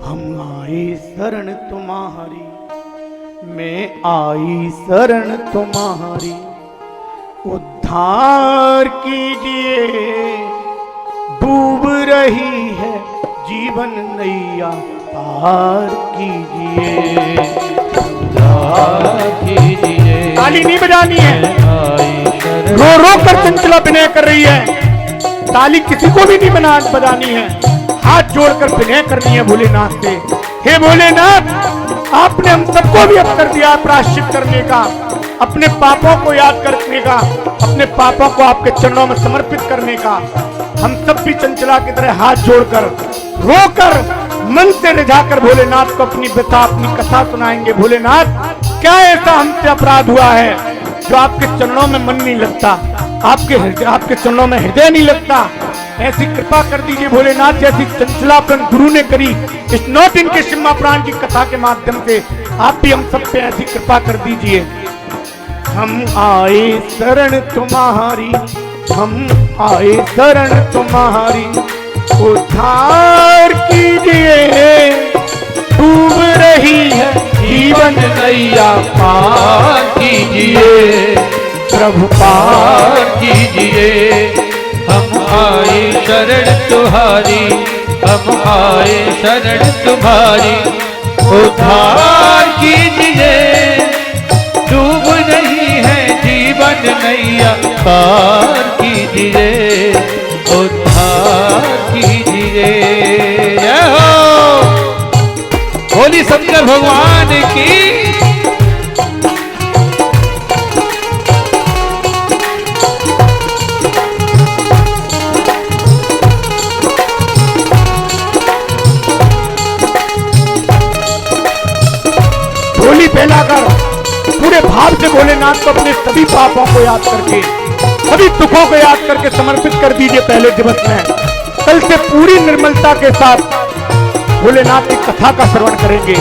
हम आए शरण तुम्हारी, मैं आई शरण तुम्हारी, उद्धार कीजिए। डूब रही है जीवन नैया, पार कीजिए, उद्धार कीजिए। ताली नहीं बजानी है, रो रो कर चंचला विनय कर रही है। ताली किसी को भी नहीं बजानी है, हाथ जोड़कर विनय करनी है भोलेनाथ से। हे भोलेनाथ, आपने हम सबको भी अवसर दिया प्रायश्चित करने का, अपने पापों को याद करने का, अपने पापों को आपके चरणों में समर्पित करने का। हम सब भी चंचला की तरह हाथ जोड़कर रोकर मन से रिझाकर भोलेनाथ को अपनी व्यथा, अपनी कथा सुनाएंगे। भोलेनाथ, क्या ऐसा हमसे अपराध हुआ है जो आपके चरणों में मन नहीं लगता, आपके चरणों में हृदय नहीं लगता? ऐसी कृपा कर दीजिए भोलेनाथ, जैसी चंचला अपन गुरु ने करी इस 9 दिन के शिव पुराण की कथा के माध्यम से, आप भी हम सब पे ऐसी कृपा कर दीजिए। हम आए शरण तुम्हारी, हम आए शरण तुम्हारी, उद्धार कीजिए। डूब रही है जीवन नैया, पार कीजिए प्रभु, पार कीजिए। हम आए शरण तुम्हारी, हम आए शरण तुम्हारी, उद्धार कीजिए। डूब नहीं है जीवन नैया, पार कीजिए, उद्धार कीजिए। जय हो बोली शंकर भगवान की। झोली फैलाकर पूरे भाव से भोलेनाथ को अपने सभी पापों को याद करके, सभी दुखों को याद करके समर्पित कर दीजिए पहले दिवस में। कल से पूरी निर्मलता के साथ भोलेनाथ की कथा का श्रवण करेंगे।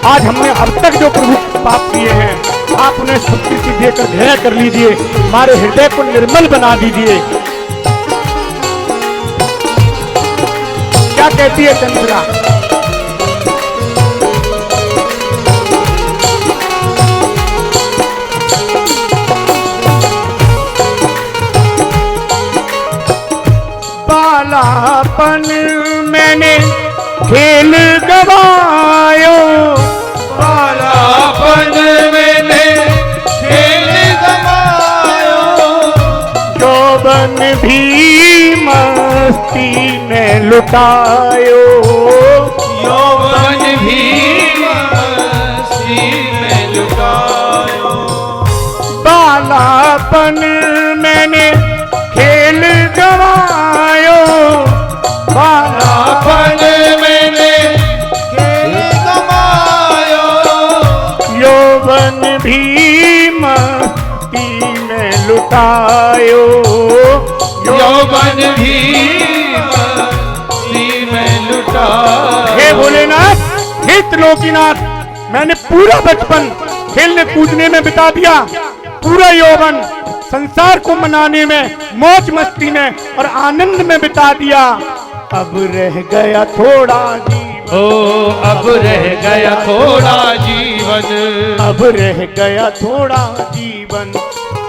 आज हमने अब तक जो प्रभु पाप किए हैं, आप उन्हें स्वीकृति देकर ग्रहण कर लीजिए, हमारे हृदय को निर्मल बना दीजिए। क्या कहती है चंद्रा? बालापन मैंने खेल गवायो, बालापन मैंने खेल गवायो, यौवन भी मस्ती में लुटायो, यौवन भी मस्ती में लुटायो। बालापन मैंने खेल गवायो, बालापन मैंने खेल गवायो, यौवन भी मस्ती में लुटायो, यौवन भी मस्ती में लुटायो। हे भोलेनाथ, हे त्रिलोकीनाथ, मैंने पूरा बचपन खेलने कूदने में बिता दिया, पूरा यौवन संसार को मनाने में, मौज मस्ती में और आनंद में बिता दिया। अब रह गया थोड़ा जीवन, ओ अब रह गया थोड़ा जीवन, अब रह गया थोड़ा जीवन,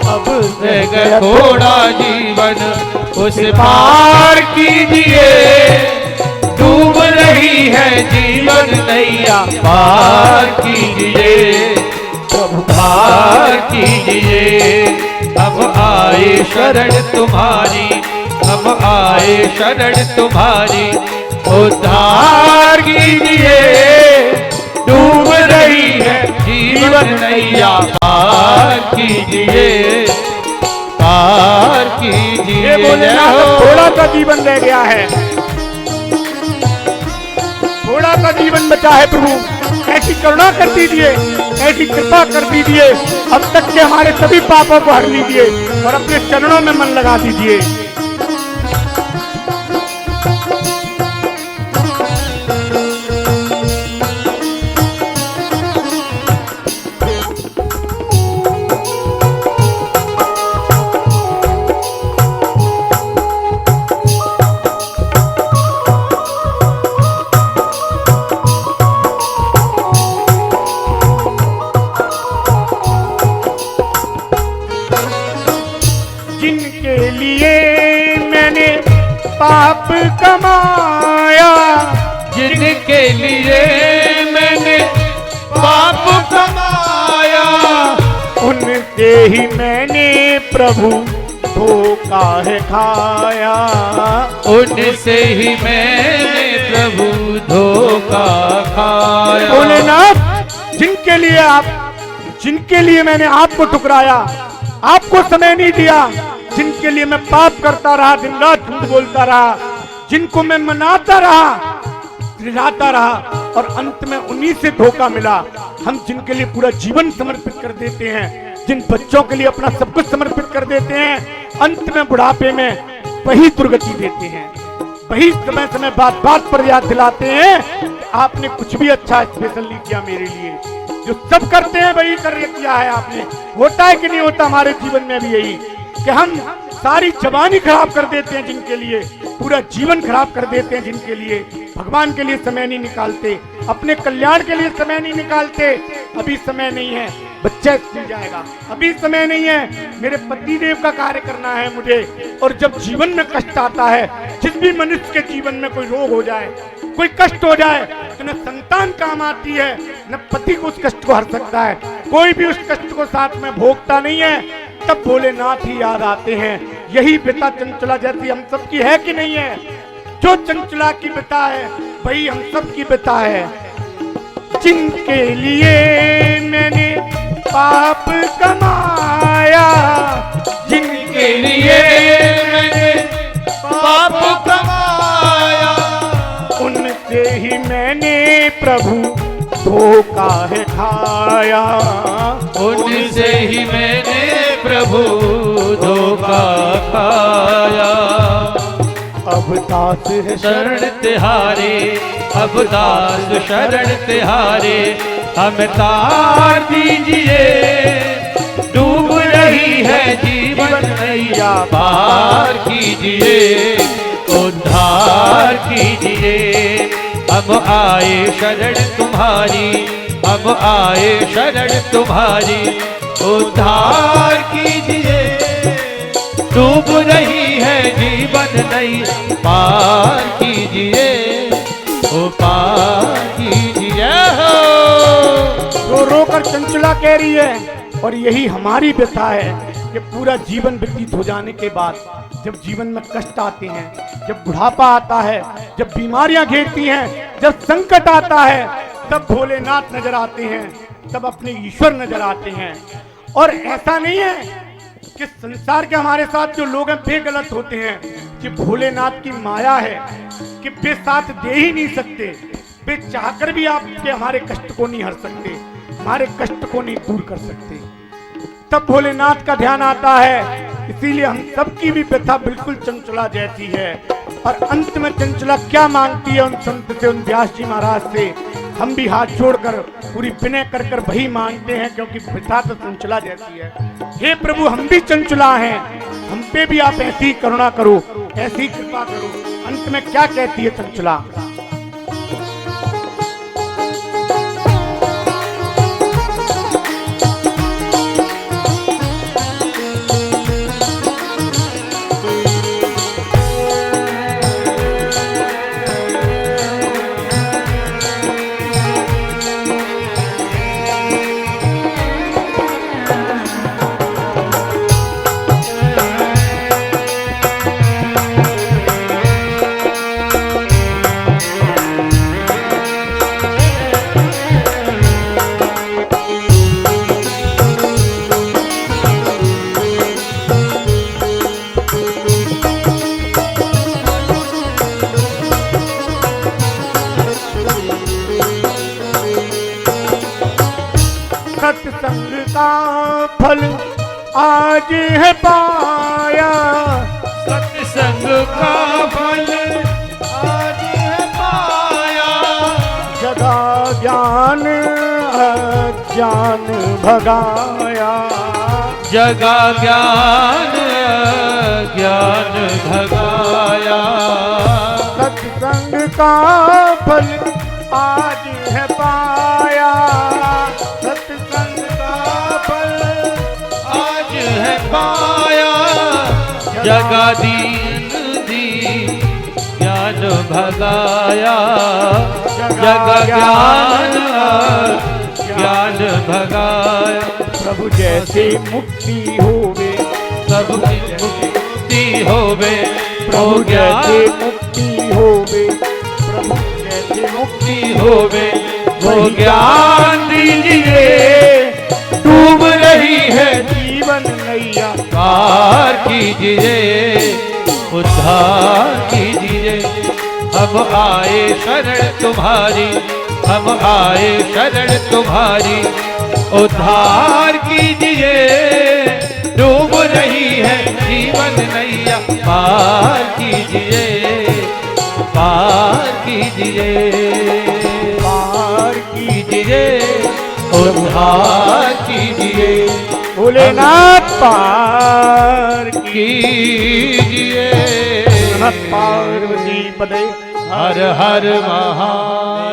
अब रह गया थोड़ा जीवन, उस पार कीजिए। डूब रही है जीवन नैया, पार कीजिए प्रभु, पार कीजिए। हम आए शरण तुम्हारी, हम आए शरण तुम्हारी, उद्धार कीजिए। डूब रही है जीवन नैया, पार कीजिए, पार कीजिए। भोलेनाथ, थोड़ा सा जीवन रह गया है, थोड़ा सा जीवन बचा है प्रभु, ऐसी करुणा कर दीजिए, ऐसी कृपा कर दीजिए। अब तक के हमारे सभी पापों को हर लीजिए और अपने चरणों में मन लगा दीजिए। पाप कमाया, जिनके लिए मैंने पाप कमाया, उनसे ही मैंने प्रभु धोखा है खाया। उनसे ही मैंने प्रभु धोखा खाया। भोलेनाथ, जिनके लिए मैंने आपको ठुकराया, आपको समय नहीं दिया, जिनके लिए मैं पाप करता रहा, दिन रात झूठ बोलता रहा, जिनको मैं मनाता रहा, रिझाता रहा, और अंत में उन्हीं से धोखा मिला। हम जिनके लिए पूरा जीवन समर्पित कर देते हैं, जिन बच्चों के लिए अपना सब कुछ समर्पित कर देते हैं, अंत में बुढ़ापे में वही दुर्गति देते हैं। वही समय समय बात पर याद दिलाते हैं कि आपने कुछ भी अच्छा स्पेशल नहीं किया मेरे लिए। जो सब करते हैं वही किया है आपने। होता है कि नहीं होता हमारे जीवन में भी यही कि हम सारी जवानी खराब कर देते हैं जिनके लिए, पूरा जीवन खराब कर देते हैं जिनके लिए, भगवान के लिए समय नहीं निकालते, अपने कल्याण के लिए समय नहीं निकालते। अभी समय नहीं है, बच्चा स्कूल जाएगा, अभी समय नहीं है, मेरे पति देव का कार्य करना है मुझे। और जब जीवन में कष्ट आता है, जिस भी मनुष्य के जीवन में कोई रोग हो जाए, कोई कष्ट हो जाए, तो न संतान काम आती है, न पति को उस कष्ट को हर सकता है, कोई भी उस कष्ट को साथ में भोगता नहीं है। तब भोलेनाथ ही याद आते हैं। यही पिता चंचला जैसी हम सबकी है कि नहीं है? जो चंचला की पिता है वही हम सब की पिता है। जिनके लिए मैंने पाप कमाया, जिनके लिए मैंने पाप कमाया, उनसे ही मैंने प्रभु धोखा है खाया। उनसे ही मैंने प्रभु धोखा खाया। अब दास है शरण तिहारे, अब दास शरण तिहारे, हम तार दीजिए, डूब रही है जीवन नैया, पार कीजिए, उद्धार कीजिए। हम आए शरण तुम्हारी, हम आए शरण तुम्हारी, उद्धार कीजिए, डूब रही है जीवन नहीं, पार कीजिए, ओ पार कीजिए हो। रो रो कर चंचला कह रही है, और यही हमारी व्यथा है कि पूरा जीवन व्यतीत हो जाने के बाद जब जीवन में कष्ट आते हैं, जब बुढ़ापा आता है, जब बीमारियां घेरती हैं, जब संकट आता है, तब भोलेनाथ नजर आते हैं, तब अपने ईश्वर नजर आते हैं। और ऐसा नहीं है कि संसार के हमारे साथ जो लोग हैं बेगलत होते हैं, कि भोलेनाथ की माया है कि वे साथ दे ही नहीं सकते, वे चाहकर भी आपके हमारे कष्ट को नहीं हर सकते, हमारे कष्ट को नहीं दूर कर सकते। तब भोलेनाथ का ध्यान आता है। इसीलिए हम सबकी भी व्यथा बिल्कुल चंचला जैसी है। और अंत में चंचला क्या मांगती है उन संत से, उन व्यास जी महाराज से, हम भी हाथ जोड़कर पूरी विनय कर कर वही मांगते हैं, क्योंकि व्यथा तो चंचला जैसी है। हे प्रभु, हम भी चंचला हैं, हम पे भी आप ऐसी करुणा करो, ऐसी कृपा करो। अंत में क्या कहती है चंचला? सत्संग का फल आज है पाया, सत्संग का फल आज है पाया, जगा ज्ञान अज्ञान भगाया, जगा ज्ञान ज्ञान भगाया। सत्संग का फल आज है पाया, सत्संग का फल आज है पाया, जगा दीन दी भगाया, जग ज्ञान ज्ञान भगाया। प्रभु जैसे मुक्ति होवे, सब मुक्ति होवे, प्रभु जैसे मुक्ति होवे, प्रभु जैसे मुक्ति होवे, वो ज्ञान दीजिए। डूब रही है जीवन नैया पार कीजिए, उद्धार कीजिए। हम आए शरण तुम्हारी, हम आए शरण तुम्हारी, उद्धार कीजिए। डूब रही है जीवन नैया पार कीजिए, पार कीजिए, पार कीजिए, उद्धार कीजिए। भोलेनाथ पार कीजिए। नमः पार्वती पदे। हर हर महादेव।